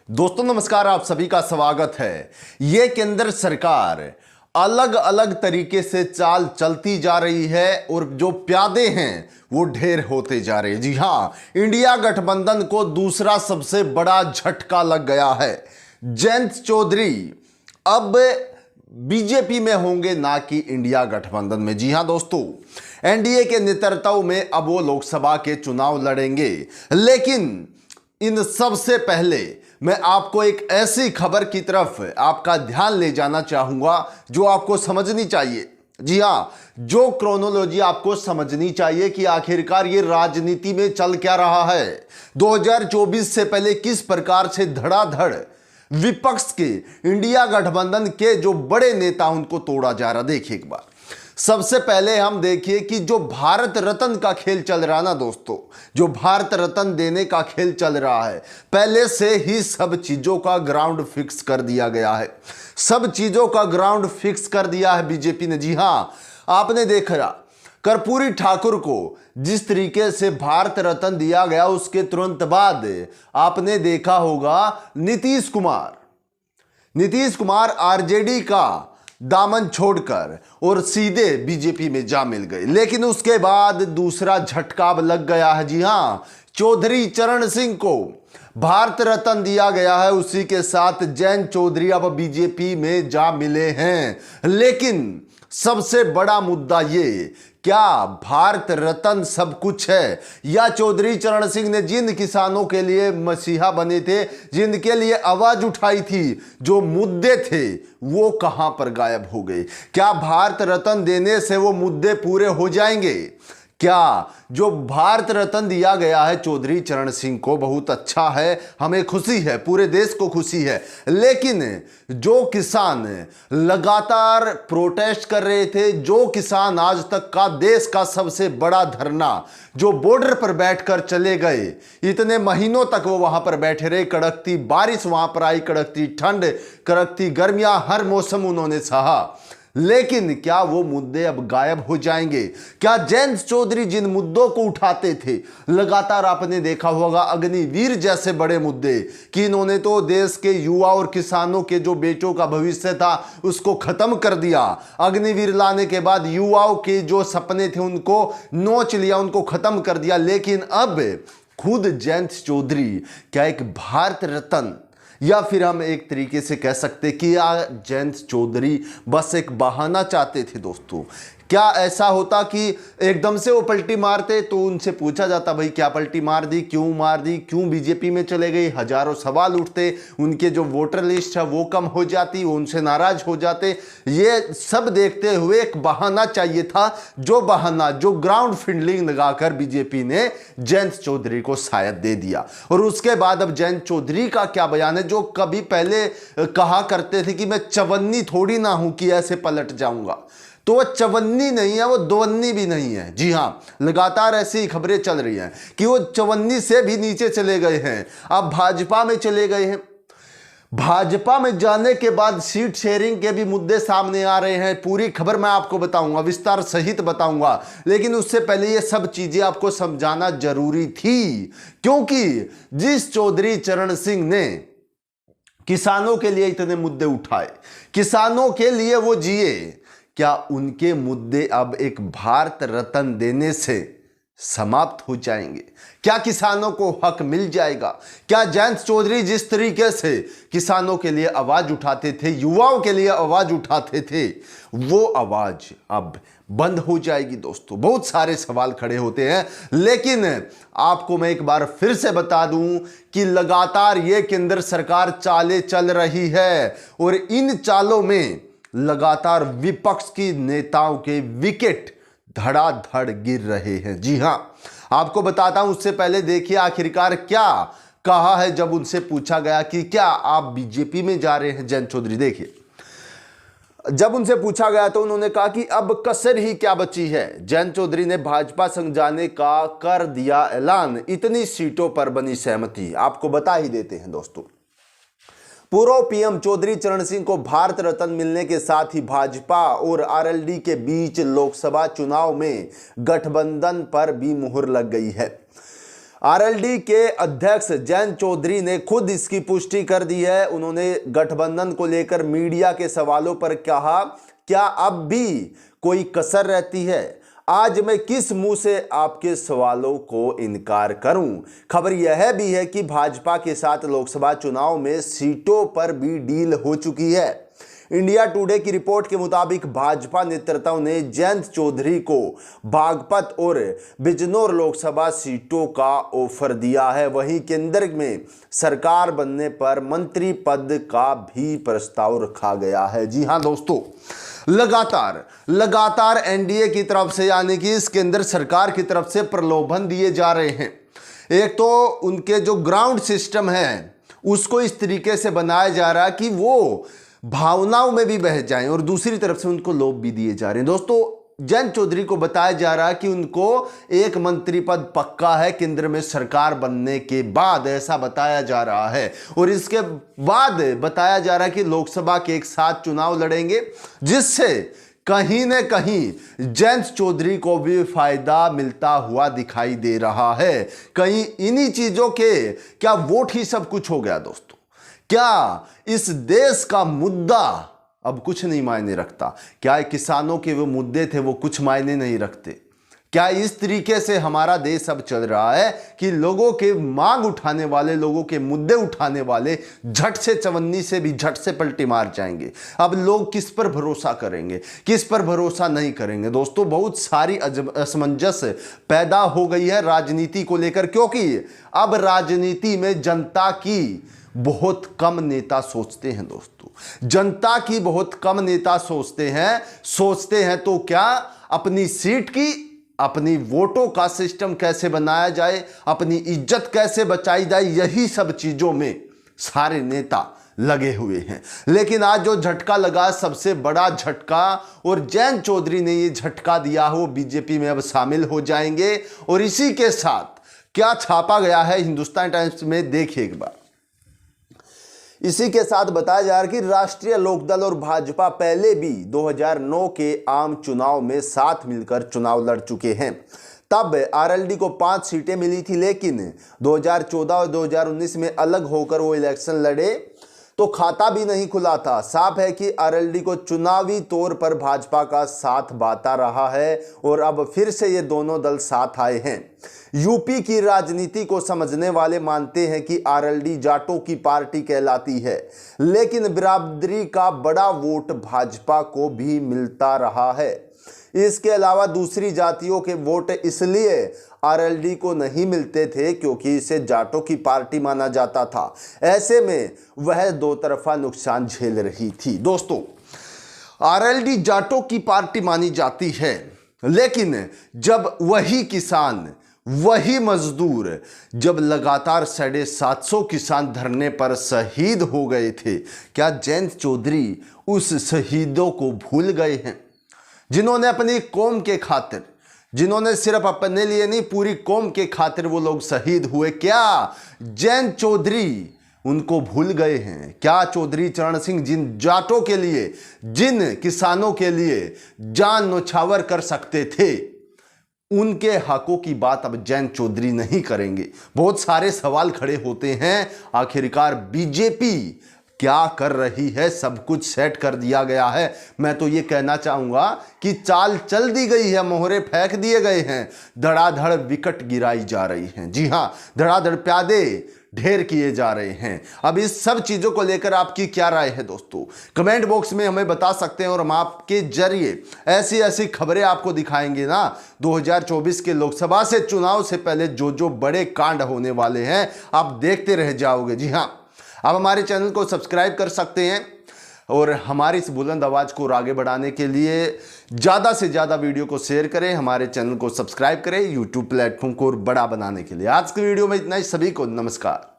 दोस्तों नमस्कार, आप सभी का स्वागत है। ये केंद्र सरकार अलग अलग तरीके से चाल चलती जा रही है और जो प्यादे हैं वो ढेर होते जा रहे हैं। जी हां, इंडिया गठबंधन को दूसरा सबसे बड़ा झटका लग गया है। जयंत चौधरी अब बीजेपी में होंगे, ना कि इंडिया गठबंधन में। जी हां दोस्तों, एनडीए के नेतृत्व में अब वो लोकसभा के चुनाव लड़ेंगे। लेकिन इन सबसे पहले मैं आपको एक ऐसी खबर की तरफ आपका ध्यान ले जाना चाहूंगा जो आपको समझनी चाहिए। जी हां, जो क्रोनोलॉजी आपको समझनी चाहिए कि आखिरकार ये राजनीति में चल क्या रहा है। 2024 से पहले किस प्रकार से धड़ाधड़ विपक्ष के, इंडिया गठबंधन के जो बड़े नेता उनको तोड़ा जा रहा। देखिए एक बार, सबसे पहले हम देखिए कि जो भारत रत्न का खेल चल रहा ना दोस्तों, जो भारत रत्न देने का खेल चल रहा है, पहले से ही सब चीजों का ग्राउंड फिक्स कर दिया गया है। सब चीजों का ग्राउंड फिक्स कर दिया है बीजेपी ने। जी हां, आपने देखा कर्पूरी ठाकुर को जिस तरीके से भारत रत्न दिया गया, उसके तुरंत बाद आपने देखा होगा नीतीश कुमार आरजेडी का दामन छोड़कर और सीधे बीजेपी में जा मिल गए। लेकिन उसके बाद दूसरा झटका लग गया है। जी हां, चौधरी चरण सिंह को भारत रत्न दिया गया है, उसी के साथ जयंत चौधरी अब बीजेपी में जा मिले हैं। लेकिन सबसे बड़ा मुद्दा ये, क्या भारत रत्न सब कुछ है, या चौधरी चरण सिंह ने जिन किसानों के लिए मसीहा बने थे, जिनके लिए आवाज उठाई थी, जो मुद्दे थे, वो कहां पर गायब हो गए? क्या भारत रत्न देने से वो मुद्दे पूरे हो जाएंगे? क्या जो भारत रत्न दिया गया है चौधरी चरण सिंह को, बहुत अच्छा है, हमें खुशी है, पूरे देश को खुशी है। लेकिन जो किसान लगातार प्रोटेस्ट कर रहे थे, जो किसान आज तक का देश का सबसे बड़ा धरना, जो बॉर्डर पर बैठकर चले गए, इतने महीनों तक वो वहां पर बैठे रहे, कड़कती बारिश वहां पर आई, कड़कती ठंड, कड़कती गर्मियां, हर मौसम उन्होंने सहा। लेकिन क्या वो मुद्दे अब गायब हो जाएंगे? क्या जयंत चौधरी जिन मुद्दों को उठाते थे लगातार, आपने देखा होगा अग्निवीर जैसे बड़े मुद्दे, कि इन्होंने तो देश के युवा और किसानों के जो बेटों का भविष्य था उसको खत्म कर दिया। अग्निवीर लाने के बाद युवाओं के जो सपने थे उनको नोच लिया, उनको खत्म कर दिया। लेकिन अब खुद जयंत चौधरी क्या एक भारत रत्न, या फिर हम एक तरीके से कह सकते कि जयंत चौधरी बस एक बहाना चाहते थे दोस्तों? क्या ऐसा होता कि एकदम से वो पलटी मारते? तो उनसे पूछा जाता, भाई क्या पलटी मार दी, क्यों बीजेपी में चले गए? हजारों सवाल उठते, उनके जो वोटर लिस्ट है वो कम हो जाती, वो उनसे नाराज हो जाते। ये सब देखते हुए एक बहाना चाहिए था, जो बहाना, जो ग्राउंड फील्डिंग लगाकर बीजेपी ने जयंत चौधरी को शायद दे दिया। और उसके बाद अब जयंत चौधरी का क्या बयान है, जो कभी पहले कहा करते थे कि मैं चवन्नी थोड़ी ना हूं कि ऐसे पलट जाऊंगा, तो वो चवन्नी नहीं है, वो दोवन्नी भी नहीं है। जी हां, लगातार ऐसी ही खबरें चल रही हैं कि वो चवन्नी से भी नीचे चले गए हैं, अब भाजपा में चले गए हैं। भाजपा में जाने के बाद सीट शेयरिंग के भी मुद्दे सामने आ रहे हैं। पूरी खबर मैं आपको बताऊंगा, विस्तार सहित बताऊंगा। लेकिन उससे पहले ये सब चीजें आपको समझाना जरूरी थी, क्योंकि जिस चौधरी चरण सिंह ने किसानों के लिए इतने मुद्दे उठाए, किसानों के लिए वो जिए, क्या उनके मुद्दे अब एक भारत रत्न देने से समाप्त हो जाएंगे? क्या किसानों को हक मिल जाएगा? क्या जयंत चौधरी जिस तरीके से किसानों के लिए आवाज उठाते थे, युवाओं के लिए आवाज उठाते थे, वो आवाज अब बंद हो जाएगी? दोस्तों बहुत सारे सवाल खड़े होते हैं। लेकिन आपको मैं एक बार फिर से बता दूं कि लगातार ये केंद्र सरकार चालें चल रही है, और इन चालों में लगातार विपक्ष की नेताओं के विकेट धड़ाधड़ गिर रहे हैं। जी हां, आपको बताता हूं, उससे पहले देखिए आखिरकार क्या कहा है जब उनसे पूछा गया कि क्या आप बीजेपी में जा रहे हैं जयंत चौधरी। देखिए, जब उनसे पूछा गया तो उन्होंने कहा कि अब कसर ही क्या बची है। जयंत चौधरी ने भाजपा संग जाने का कर दिया ऐलान, इतनी सीटों पर बनी सहमति। आपको बता ही देते हैं दोस्तों, पूर्व पीएम चौधरी चरण सिंह को भारत रत्न मिलने के साथ ही भाजपा और आरएलडी के बीच लोकसभा चुनाव में गठबंधन पर भी मुहर लग गई है। आरएलडी के अध्यक्ष जयंत चौधरी ने खुद इसकी पुष्टि कर दी है। उन्होंने गठबंधन को लेकर मीडिया के सवालों पर कहा, क्या अब भी कोई कसर रहती है? आज मैं किस मुंह से आपके सवालों को इनकार करूं? खबर यह भी है कि भाजपा के साथ लोकसभा चुनाव में सीटों पर भी डील हो चुकी है। इंडिया टुडे की रिपोर्ट के मुताबिक भाजपा नेतृत्व ने जयंत चौधरी को बागपत और बिजनौर लोकसभा सीटों का ऑफर दिया है। वहीं केंद्र में सरकार बनने पर मंत्री पद का भी प्रस्ताव रखा गया है। जी हां दोस्तों, लगातार एनडीए की तरफ से यानी कि इस केंद्र सरकार की तरफ से प्रलोभन दिए जा रहे हैं। एक तो उनके जो ग्राउंड सिस्टम है उसको इस तरीके से बनाया जा रहा है कि वो भावनाओं में भी बह जाएं, और दूसरी तरफ से उनको लोभ भी दिए जा रहे हैं। दोस्तों, जयंत चौधरी को बताया जा रहा है कि उनको एक मंत्री पद पक्का है केंद्र में सरकार बनने के बाद, ऐसा बताया जा रहा है। और इसके बाद बताया जा रहा है कि लोकसभा के एक साथ चुनाव लड़ेंगे, जिससे कहीं न कहीं जयंत चौधरी को भी फायदा मिलता हुआ दिखाई दे रहा है। कहीं इन्हीं चीजों के क्या वोट ही सब कुछ हो गया दोस्तों? क्या इस देश का मुद्दा अब कुछ नहीं मायने रखता? क्या किसानों के वो मुद्दे थे वो कुछ मायने नहीं रखते? क्या इस तरीके से हमारा देश अब चल रहा है कि लोगों के मांग उठाने वाले, लोगों के मुद्दे उठाने वाले झट से चवन्नी से भी झट से पलटी मार जाएंगे? अब लोग किस पर भरोसा करेंगे, किस पर भरोसा नहीं करेंगे? दोस्तों, बहुत सारी असमंजस पैदा हो गई है राजनीति को लेकर, क्योंकि अब राजनीति में जनता की बहुत कम नेता सोचते हैं दोस्तों। जनता की बहुत कम नेता सोचते हैं तो क्या अपनी सीट की, अपनी वोटों का सिस्टम कैसे बनाया जाए, अपनी इज्जत कैसे बचाई जाए, यही सब चीजों में सारे नेता लगे हुए हैं। लेकिन आज जो झटका लगा, सबसे बड़ा झटका, और जयंत चौधरी ने ये झटका दिया हो, बीजेपी में अब शामिल हो जाएंगे। और इसी के साथ क्या छापा गया है हिंदुस्तान टाइम्स में, देखिए एक बार। इसी के साथ बताया जा रहा है कि राष्ट्रीय लोकदल और भाजपा पहले भी 2009 के आम चुनाव में साथ मिलकर चुनाव लड़ चुके हैं। तब आरएलडी को 5 सीटें मिली थी, लेकिन 2014 और 2019 में अलग होकर वो इलेक्शन लड़े तो खाता भी नहीं खुला था। साफ है कि आरएलडी को चुनावी तौर पर भाजपा का साथ बाता रहा है, और अब फिर से ये दोनों दल साथ आए हैं। यूपी की राजनीति को समझने वाले मानते हैं कि आरएलडी जाटों की पार्टी कहलाती है, लेकिन बिरादरी का बड़ा वोट भाजपा को भी मिलता रहा है। इसके अलावा दूसरी जातियों के वोट इसलिए आरएलडी को नहीं मिलते थे क्योंकि इसे जाटों की पार्टी माना जाता था। ऐसे में वह दो तरफा नुकसान झेल रही थी। दोस्तों, आरएलडी जाटों की पार्टी मानी जाती है, लेकिन जब वही किसान, वही मजदूर, जब लगातार 750 किसान धरने पर शहीद हो गए थे, क्या जयंत चौधरी उस शहीदों को भूल गए हैं? जिन्होंने अपनी कौम के खातिर, जिन्होंने सिर्फ अपने लिए नहीं पूरी कौम के खातिर वो लोग शहीद हुए, क्या जयंत चौधरी उनको भूल गए हैं? क्या चौधरी चरण सिंह जिन जाटों के लिए, जिन किसानों के लिए जान न्यौछावर कर सकते थे, उनके हकों की बात अब जयंत चौधरी नहीं करेंगे? बहुत सारे सवाल खड़े होते हैं। आखिरकार बीजेपी क्या कर रही है? सब कुछ सेट कर दिया गया है। मैं तो ये कहना चाहूंगा कि चाल चल दी गई है, मोहरे फेंक दिए गए हैं, धड़ाधड़ विकेट गिराई जा रही हैं। जी हां, धड़ाधड़ प्यादे ढेर किए जा रहे हैं। अब इस सब चीजों को लेकर आपकी क्या राय है दोस्तों? कमेंट बॉक्स में हमें बता सकते हैं, और हम आपके जरिए ऐसी ऐसी खबरें आपको दिखाएंगे ना। 2024 के लोकसभा से चुनाव से पहले जो जो बड़े कांड होने वाले हैं, आप देखते रह जाओगे। जी हाँ, आप हमारे चैनल को सब्सक्राइब कर सकते हैं, और हमारी इस बुलंद आवाज को आगे बढ़ाने के लिए ज़्यादा से ज़्यादा वीडियो को शेयर करें, हमारे चैनल को सब्सक्राइब करें, यूट्यूब प्लेटफॉर्म को और बड़ा बनाने के लिए। आज की वीडियो में इतना ही। सभी को नमस्कार।